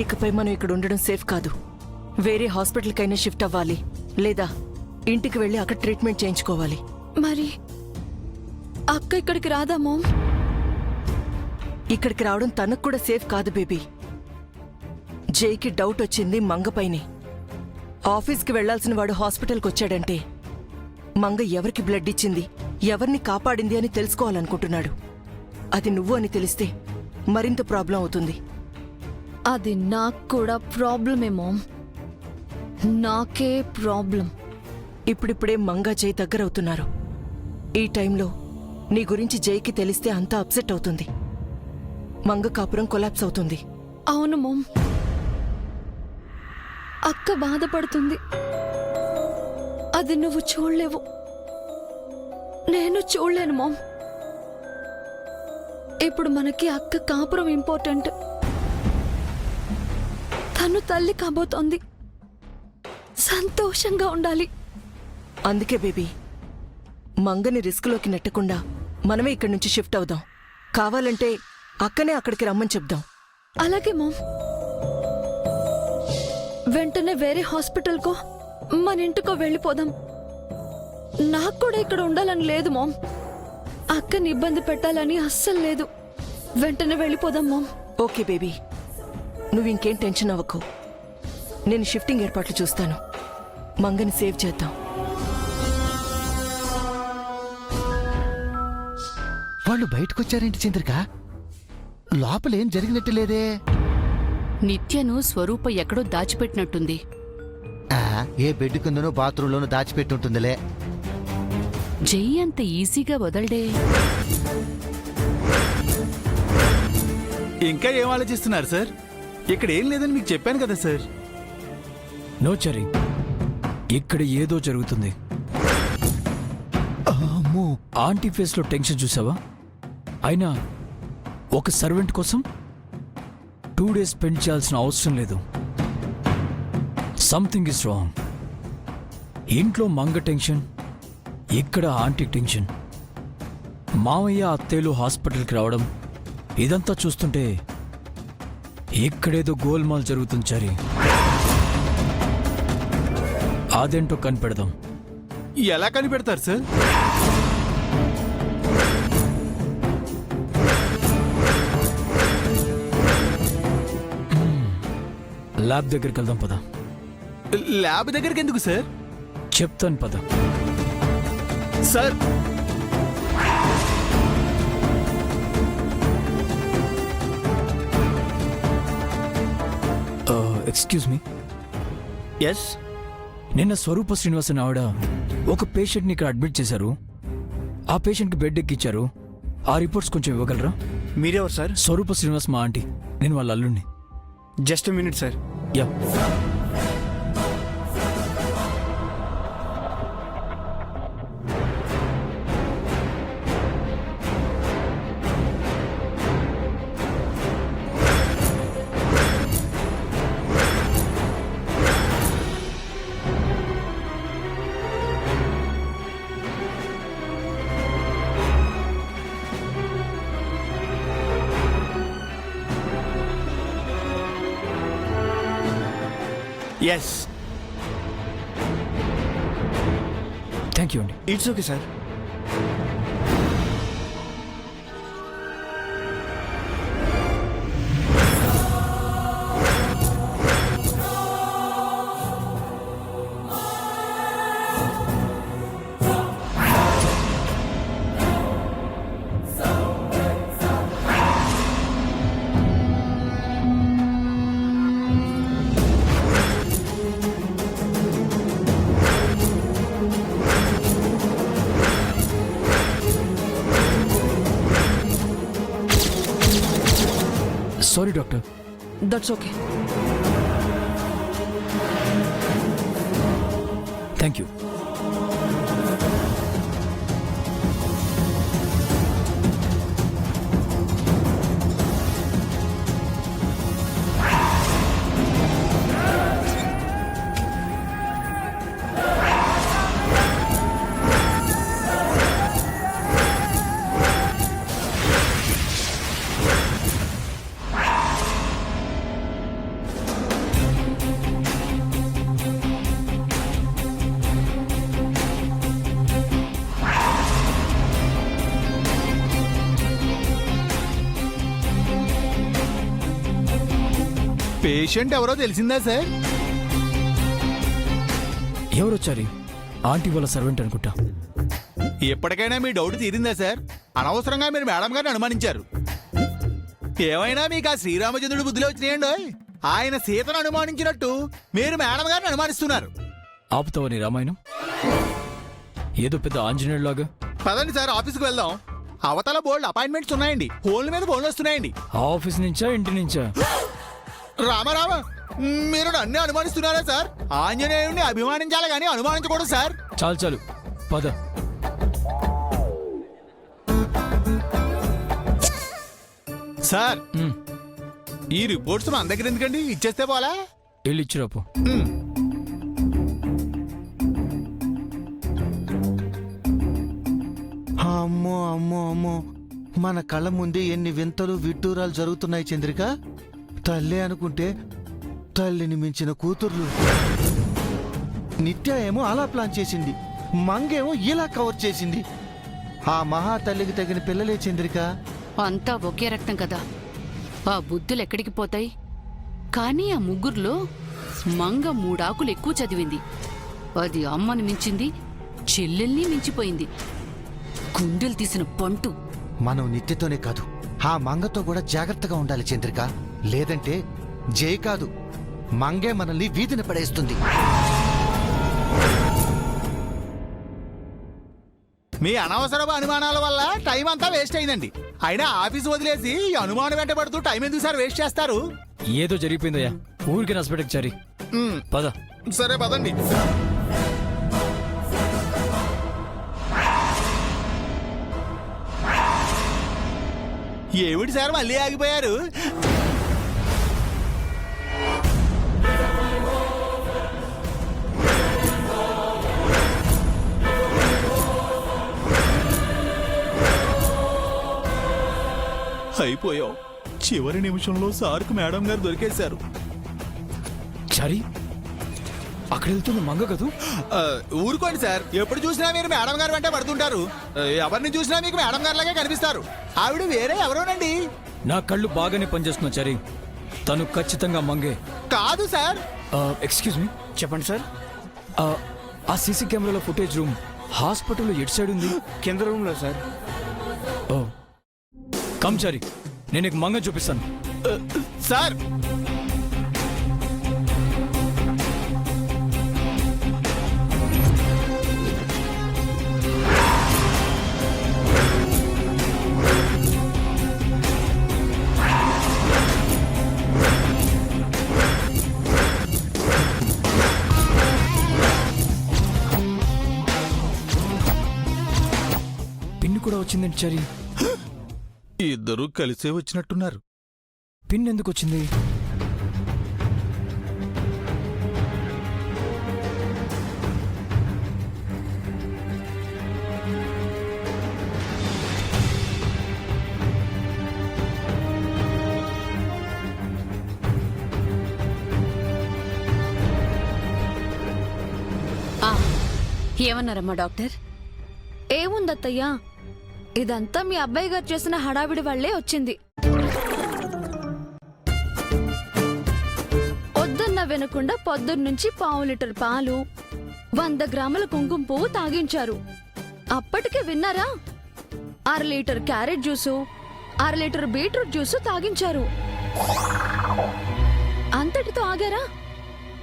ఇకపై మనం ఇక్కడ ఉండడం సేఫ్ కాదు. వేరే హాస్పిటల్కైనా షిఫ్ట్ అవ్వాలి, లేదా ఇంటికి వెళ్ళి అక్కడ ట్రీట్మెంట్ చేయించుకోవాలి. మరి అక్క ఇక్కడికి రాదా మామ్? ఇక్కడికి రావడం తనకు కూడా సేఫ్ కాదు బేబీ. జైకి డౌట్ వచ్చింది మంగపైనే. ఆఫీస్కి వెళ్లాల్సిన వాడు హాస్పిటల్కి వచ్చాడంటే మంగ ఎవరికి బ్లడ్ ఇచ్చింది, ఎవరిని కాపాడింది అని తెలుసుకోవాలనుకుంటున్నాడు. అది నువ్వు అని తెలిస్తే మరింత ప్రాబ్లం అవుతుంది. అది నాకు కూడా ప్రాబ్లమే మామ్, నాకే ప్రాబ్లం. ఇప్పుడిప్పుడే మంగ జై దగ్గరవుతున్నారు. ఈ టైంలో నీ గురించి జైకి తెలిస్తే అంతా అప్సెట్ అవుతుంది. మంగ కాపురం కొలాప్స్ అవుతుంది. అవును మామ్, అక్క బాధపడుతుంది. అది నువ్వు చూడలేవు, నేను చూడలేను మామ్. ఇప్పుడు మనకి అక్క కాపురం ఇంపార్టెంట్. తను తల్లి కాబోతోంది, సంతోషంగా ఉండాలి. అందుకే బేబీ, మంగని రిస్క్లోకి నెట్టకుండా మనమే ఇక్కడి నుంచి షిఫ్ట్ అవుదాం. కావాలంటే అక్కనే అక్కడికి రమ్మని చెప్దాం. అలాగే మామ్, వెంటనే వేరే హాస్పిటల్కో మన ఇంటికో వెళ్ళిపోదాం. నాకు కూడా ఇక్కడ ఉండాలని లేదు మామ్, అక్కని ఇబ్బంది పెట్టాలని అస్సలు లేదు. వెంటనే వెళ్ళిపోదాం మామ్. ఓకే బేబీ, నువ్వింకేం టెన్షన్ అవ్వకు. నేను షిఫ్టింగ్ ఏర్పాట్లు చూస్తాను. మంగని సేవ్ చేద్దాం. వాళ్ళు బయటకొచ్చారేంటి చంద్రిక? లోపలేం జరిగినట్టు లేదే. నిత్యను స్వరూప ఎక్కడో దాచిపెట్టినట్టుంది. ఏ బెడ్ కిందనో బాత్రూంలోనూ దాచిపెట్టుంటుందిలే. జై అంత ఈజీగా వదలడే. ఇంకా ఏం ఆలోచిస్తున్నారు సార్? ఇక్కడ ఏం లేదని మీకు చెప్పాను కదా సార్. నో చరి, ఇక్కడ ఏదో జరుగుతుంది. ఆంటీ ఫేస్లో టెన్షన్ చూసావా? అయినా ఒక సర్వెంట్ కోసం 2 days స్పెండ్ చేయాల్సిన అవసరం లేదు. Something is wrong. ఇంట్లో మంగ టెన్షన్, ఇక్కడ ఆంటీ టెన్షన్. మామయ్య అత్తేలు హాస్పిటల్కి రావడం, ఇదంతా చూస్తుంటే ఇక్కడేదో గోల్మాల్ జరుగుతుంది చరి. అదేంటో కనిపెడదాం. ఎలా కనిపెడతారు సార్? ల్యాబ్ దగ్గరికి వెళ్దాం పద. ల్యాబ్ దగ్గరికి ఎందుకు సార్? చెప్తాను పద. Sir, excuse me. ఎస్. నిన్న స్వరూప శ్రీనివాసన్ ఆవిడ ఒక పేషెంట్ని ఇక్కడ అడ్మిట్ చేశారు. ఆ పేషెంట్కి బెడ్ ఎక్కిచ్చారు. ఆ రిపోర్ట్స్ కొంచెం ఇవ్వగలరా? మీరెవరు సార్? స్వరూప శ్రీనివాస్ మా ఆంటీ, నేను వాళ్ళ అల్లుడిని. Just minute sir. Yeah. Yes. Thank you అండి. It's okay sir. Sorry doctor. That's okay. Thank you. Patient ఎవరో తెలిసిందా సార్? ఎవరొచ్చారు? ఆంటీ వాళ్ళ సర్వెంట్ అనుకుంటా. ఎప్పటికైనా మీ డౌట్ తీరిందా సార్? అనవసరంగా మీరు మేడం గారిని అనుమానించారు. ఏమైనా మీకు ఆ శ్రీరామచంద్రుడి బుద్ధిలో వచ్చినాయండి. ఆయన సీతను అనుమానించినట్టు మీరు మేడం గారిని అనుమానిస్తున్నారు. ఆపుతావని రామాయణం ఏదో పెద్ద ఆంజనేయుడు లాగా. పదండి సార్, ఆఫీస్కి వెళ్దాం. అవతల బోల్డ్ అపాయింట్మెంట్స్ ఉన్నాయండి. ఫోన్ల మీద ఫోన్లు వస్తున్నాయండి. ఆఫీస్ నుంచా ఇంటి నుంచా? రామ మీరు నన్ను అనుమానిస్తున్నారా సార్? ఆంజనేయుడిని అభిమానించాలి కానీ అనుమానించకూడదు సార్. చాలు చాలు పద. సార్ ఈ రిపోర్ట్స్ మన దగ్గర ఎందుకండి? ఇచ్చేస్తే పోలా? వెళ్ళి ఇచ్చిరాపు. అమ్మో అమ్మో అమ్మో, మన కళ్ళ ముందే ఎన్ని వింతలు విడ్డూరాలు జరుగుతున్నాయి చంద్రిక. తల్లి అనుకుంటే తల్లిని మించిన కూతుర్లు. నిత్య ఏమో అలా ప్లాన్ చేసింది, మంగేమో ఇలా కవర్ చేసింది. ఆ మహా తల్లికి తగిన పిల్లలే చంద్రిక. అంతా ఒకే రక్తం కదా, ఆ బుద్ధులు ఎక్కడికి పోతాయి? కానీ ఆ ముగ్గురులో మంగ 3 ఆకులు ఎక్కువ చదివింది. అది అమ్మని మించింది, చెల్లెల్ని మించిపోయింది. గుండెలు తీసిన పంటు. మనం నిత్యతోనే కాదు, ఆ మంగతో కూడా జాగ్రత్తగా ఉండాలి చంద్రిక. లేదంటే జై కాదు, మంగే మనల్ని వీధిన పడేస్తుంది. మీ అనవసరపు అనుమానాల వల్ల టైం అంతా వేస్ట్ అయిందండి. అయినా ఆఫీస్ వదిలేసి ఈ అనుమానం వెంటబడుతూ టైం ఎందుకు సార్ వేస్ట్ చేస్తారు? ఏదో జరిగిపోయిందయ్యా, ఊరికి హాస్పిటల్కి చారి. పద. సరే పదండి. ఏమిటి సార్ మళ్ళీ ఆగిపోయారు? అయిపోయావు. చివరి నిమిషంలో సార్కు మేడం గారు దొరికేశారు. చారి, అక్కడ వెళ్తుంది మంగ కదూ? ఊరుకోండి సార్, ఎప్పుడు చూసినా మీరు మేడం గారు వెంట పడుతుంటారు. ఎవరిని చూసినా మీకు మేడం గారిలాగే కనిపిస్తారు. ఆవిడ వేరే ఎవరోనండి. నా కళ్ళు బాగానే పనిచేస్తున్నా చారి, తను ఖచ్చితంగా మంగే. కాదు సార్. Excuse me. చెప్పండి సార్. ఆ సీసీ కెమెరాలో ఫుటేజ్ రూమ్ హాస్పిటల్లో ఎటు సైడ్ ఉంది? కింద రూమ్ లో సార్. ఓ కమ్ చారి, నేను నీకు మంగ చూపిస్తాను. సార్ పిన్ కూడా వచ్చిందండి చారి. ఇద్దరు కలిసే వచ్చినట్టున్నారు. పిన్ ఎందుకు వచ్చింది? ఏమన్నారమ్మా డాక్టర్? ఏముందత్తయ్యా, ఇదంతా మీ అబ్బాయి గారు చేసిన హడావిడి వల్లే వచ్చింది. వద్దన్న వినకుండా పొద్దున్నుంచి 1/4 లీటర్ పాలు, 100 గ్రాముల కుంకుమ పువ్వు తాగించారు. అప్పటికే విన్నారా? 1/2 litre carrot juice, 1/2 litre beetroot juice తాగించారు. అంతటితో ఆగారా?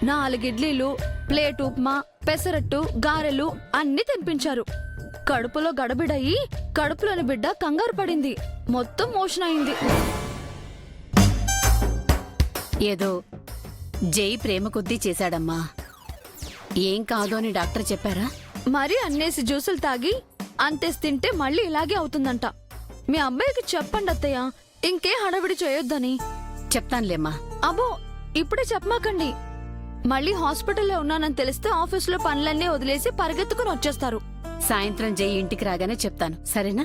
4 ఇడ్లీలు, ప్లేట్ ఉప్మా, పెసరట్టు, గారెలు అన్ని తినిపించారు. కడుపులో గడబిడయి కడుపులోని బిడ్డ కంగారు పడింది. మొత్తం మోషన్ అయింది. ఏదో జై ప్రేమ కొద్దీ చేశాడమ్మా. ఏం కాదు అని డాక్టర్ చెప్పారా? మరి అన్నేసి జ్యూసులు తాగి అంతేసి తింటే మళ్ళీ ఇలాగే అవుతుందంట. మీ అబ్బాయికి చెప్పండి అత్తయ్య, ఇంకే హడావిడి చేయొద్దని. చెప్తానులేమ్మా. అబ్బో, ఇప్పుడే చెప్పమాకండి. మళ్ళీ హాస్పిటల్లో ఉన్నానని తెలిస్తే ఆఫీసులో పనులన్నీ వదిలేసి పరిగెత్తుకుని వచ్చేస్తారు. సాయంత్రం జై ఇంటికి రాగానే చెప్తాను, సరేనా?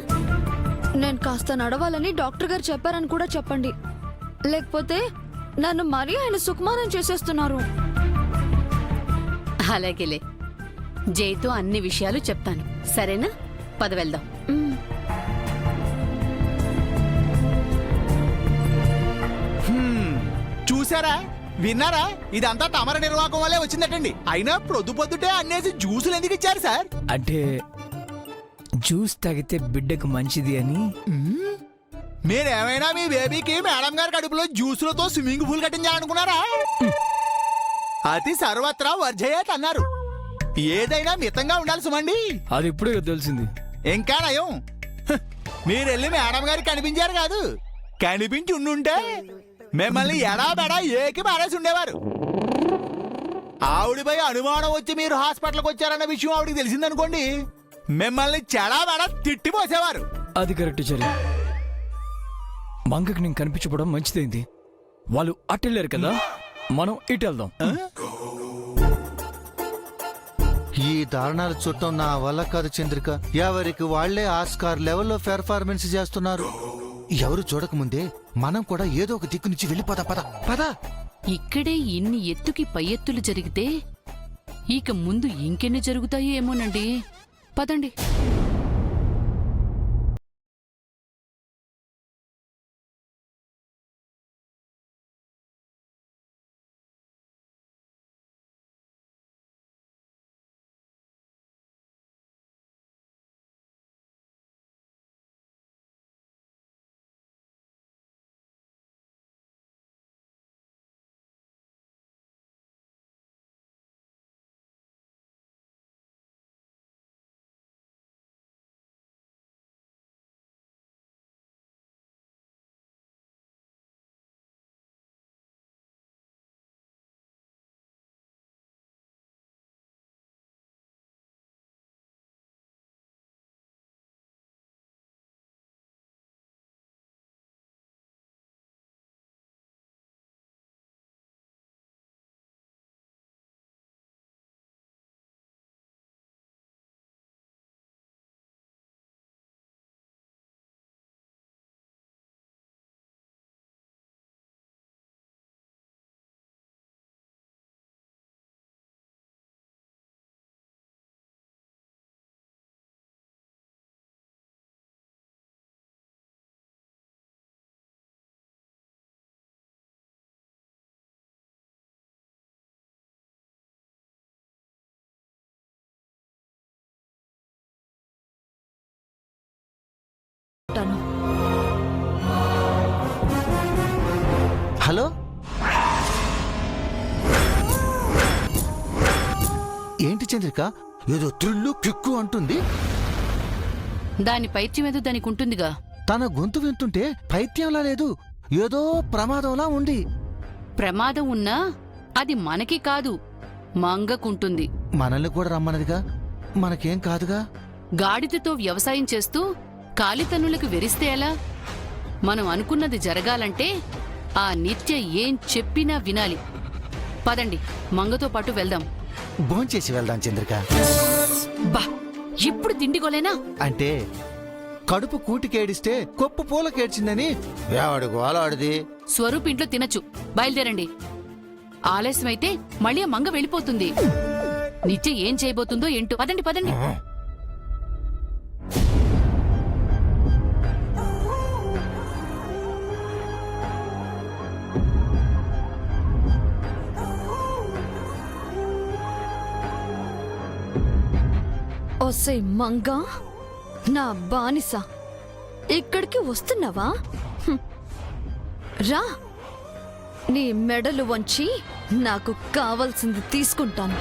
నేను కాస్త నడవాలని డాక్టర్ గారు చెప్పారని కూడా చెప్పండి. లేకపోతే నన్ను మరీ ఆయన సుకుమారం చేసేస్తున్నారు. అలాగేలే, జైతో అన్ని విషయాలు చెప్తాను, సరేనా? పద వెళ్దాం. మ్. చూసారా, విన్నారా? ఇదంతా తమర నిర్వాహకం వల్లే వచ్చిందటండి. అయినా పొద్దుటే అన్నేసి జ్యూసులు ఎందుకు ఇచ్చారు సార్? అంటే జ్యూస్ తాగితే బిడ్డకు మంచిది అని. మీరేమైనా మీ బేబీకి మేడం గారి కడుపులో జ్యూసులతో స్విమ్మింగ్ పూల్ కట్టించాలనుకున్నారా? అతి సర్వత్రా వర్జయేత్ అన్నారు. ఏదైనా మితంగా ఉండాలి సుమండి. అది ఇప్పుడే కదా తెలిసింది. ఇంకా నయం, మీరెళ్ళి మేడం గారికి కనిపించారు కాదు, కనిపించి ఉండుంటే మిమ్మల్ని ఎడాబెడా ఏకి పారేసి ఉండేవారు. ఆవిడపై అనుమానం వచ్చి మీరు హాస్పిటల్కి వచ్చారన్న విషయం ఆవిడకి తెలిసిందనుకోండి, మిమ్మల్ని చెడాబెడా తిట్టిపోసేవారు. అది కరెక్ట్ చర్య. మంగకి నేను కనిపించబడం మంచిదైంది. వాళ్ళు అటెళ్ళారు కదా, మనం ఇటు వెళ్దాం. ఈ దారుణాలు చుట్టం నా వల్ల కాదు చంద్రిక. ఎవరికి వాళ్లే ఆస్కార్ లెవెల్లో పెర్ఫార్మెన్స్ చేస్తున్నారు. ఎవరు చూడకముందే మనం కూడా ఏదో ఒక దిక్కు నుంచి వెళ్ళిపోదా. పద పద. ఇక్కడే ఇన్ని ఎత్తుకి పై ఎత్తులు జరిగితే ఇక ముందు ఇంకెన్ని జరుగుతాయో ఏమోనండి. పదండి. హలో, ఏంటి చంద్రిక ఏదో త్రిల్లు కిక్కు అంటుంది? దాని పైత్యం ఏదో దానికి ఉంటుందిగా. తన గొంతు వింటుంటే పైత్యంలా లేదు, ఏదో ప్రమాదంలా ఉంది. ప్రమాదం ఉన్నా అది మనకి కాదు, మంగకుంటుంది. మనల్ని కూడా రమ్మన్నదిగా, మనకేం కాదుగా. గాడిదతో వ్యవసాయం చేస్తూ కాలితన్నులకు వెరిస్తే ఎలా? మనం అనుకున్నది జరగాలంటే ఆ నిత్య ఏం చెప్పినా వినాలి. పదండి, మంగతో పాటు వెళ్దాం. భోంచేసి వెళ్దాం చంద్రిక. బా, ఇప్పుడు తిండిగోలేనా? అంటే కడుపు కూటికేడిస్తే కొప్పు పూలకేడ్చిందని ఎవడు గోలాడిది. స్వరూప్ ఇంట్లో తినచ్చు. బయలుదేరండి. ఆలస్యమైతే మళ్ళీ ఆ మంగ వెళ్ళిపోతుంది. నిత్య ఏం చేయబోతుందో ఏంటో. పదండి పదండి. ఒసే మంగా, నా బానిస, ఇక్కడికి వస్తున్నావా? రా, నీ మెడలు వంచి నాకు కావలసింది తీసుకుంటాను.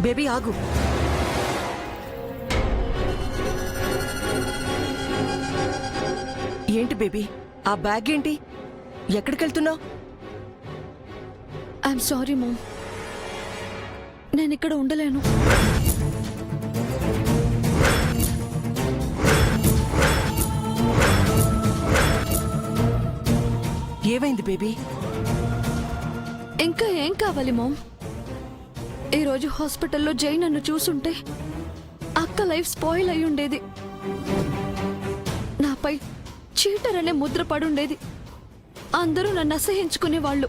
బేబీ ఆగు. ఏంటి బేబీ, ఆ బ్యాగ్ ఏంటి? ఎక్కడికెళ్తున్నావు? ఐఎమ్ సారీ మామ్, నేను ఇక్కడ ఉండలేను. ఏమైంది బేబీ? ఇంకా ఏం కావాలి మామ్? ఈరోజు హాస్పిటల్లో జై నన్ను చూసుంటే అక్క లైఫ్ స్పాయిల్ అయి ఉండేది. నాపై చీటర్ అనే ముద్ర పడుండేది. అందరూ నన్ను అసహించుకునేవాళ్ళు.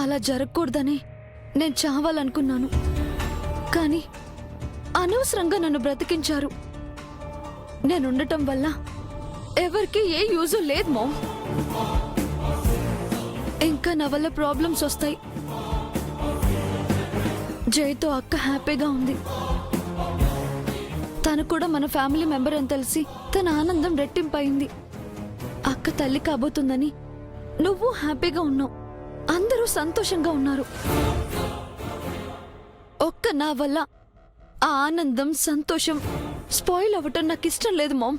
అలా జరగకూడదని నేను చావాలనుకున్నాను. కానీ అనవసరంగా నన్ను బ్రతికించారు. నేనుండటం వల్ల ఎవరికి ఏ యూజు లేదు మామ్. ఇంకా నా వల్ల ప్రాబ్లమ్స్ వస్తాయి. జైతో అక్క హ్యాపీగా ఉంది. తను కూడా మన ఫ్యామిలీ మెంబర్ అని తెలిసి తన ఆనందం రెట్టింపయింది. అక్క తల్లి కాబోతుందని నువ్వు హ్యాపీగా ఉన్నావు. అందరూ సంతోషంగా ఉన్నారు. ఒక్క నా వల్ల ఆ ఆనందం సంతోషం స్పాయిల్ అవ్వటం నాకు ఇష్టం లేదు మామ్.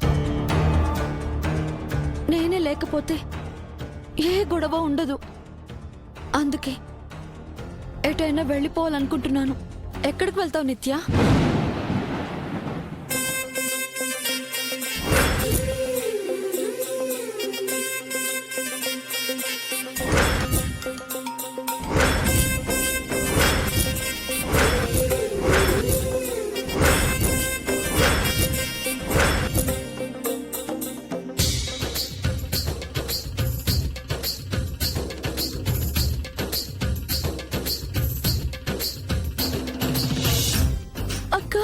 నేనే లేకపోతే ఏ గొడవ ఉండదు. అందుకే ఎటైనా వెళ్ళిపోవాలనుకుంటున్నాను. ఎక్కడికి వెళ్తావు నిత్య? అక్క,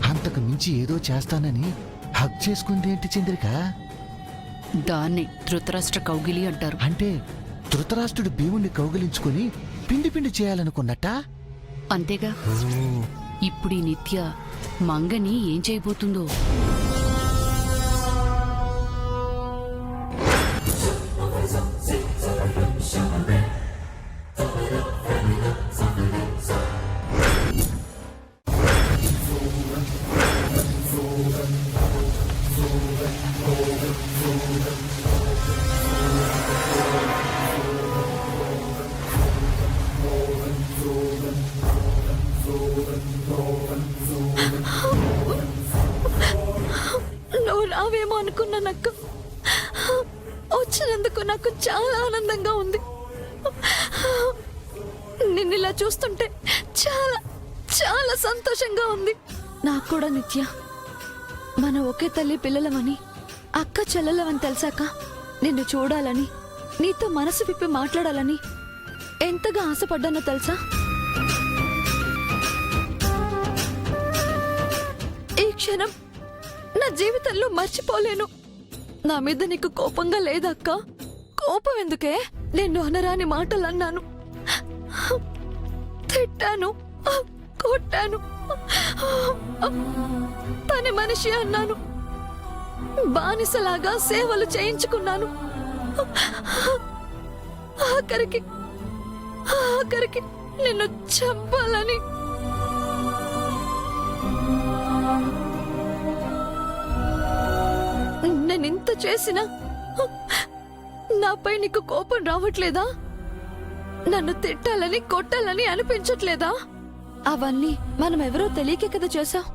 అంతకు మించి ఏదో చేస్తానని హక్ చేసుకుంది ఏంటి చంద్రిక? దాన్ని ధృతరాష్ట్ర కౌగిలి అంటారు. అంటే ధృతరాష్ట్రుడు భీముణ్ణి కౌగిలించుకుని పిండి పిండి చేయాలనుకున్నట్టా? అంతేగా. ఇప్పుడు ఈ నిత్య మంగని ఏం చేయబోతుందో. నువ్వు రావేమో అనుకున్నానక్క. వచ్చినందుకు నాకు చాలా ఆనందంగా ఉంది. నిన్నిలా చూస్తుంటే చాలా చాలా సంతోషంగా ఉంది. నాకు కూడా నిత్య, మన ఒకే తల్లి పిల్లలమని, అక్క చెల్లెలమని తెలిసాక నిన్ను చూడాలని, నీతో మనసు విప్పి మాట్లాడాలని ఎంతగా ఆశపడ్డానో తెలుసా? ఈ క్షణం నా జీవితంలో మర్చిపోలేను. నా మీద నీకు కోపంగా లేదక్క? కోపం ఎందుకే? నేను అనరాని మాటలు అన్నాను, తిట్టాను, కొట్టాను, పని మనిషి అన్నాను, బానిసలాగా సేవలు చేయించుకున్నాను. ఆఖరికి నిన్ను చంపాలని. నేనింత చేసినా నాపై నీకు కోపం రావట్లేదా? నన్ను తిట్టాలని కొట్టాలని అనిపించట్లేదా? అవన్నీ మనం ఎవరో తెలియకే కదా చేశావు.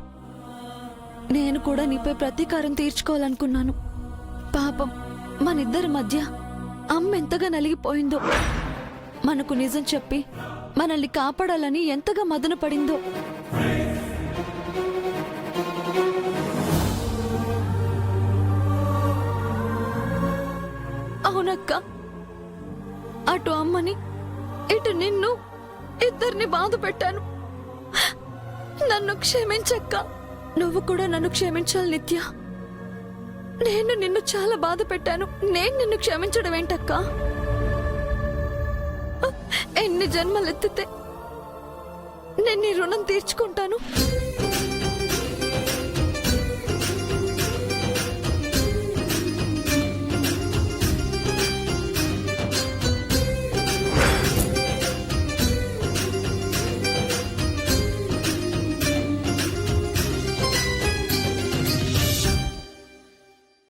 నేను కూడా నీపై ప్రతీకారం తీర్చుకోవాలనుకున్నాను. పాపం మనిద్దరి మధ్య అమ్మ ఎంతగా నలిగిపోయిందో, మనకు నిజం చెప్పి మనల్ని కాపాడాలని ఎంతగా మదన పడిందో. అవునక్క, అటు అమ్మని ఇటు నిన్ను ఇద్దరిని బాధ పెట్టాను. నన్ను క్షమించక్క. నువ్వు కూడా నన్ను క్షమించాలి నిత్య. నేను నిన్ను చాలా బాధ పెట్టాను. నేను నిన్ను క్షమించడం ఏంటక్క? ఎన్ని జన్మలెత్తితే నేను నీ రుణం తీర్చుకుంటాను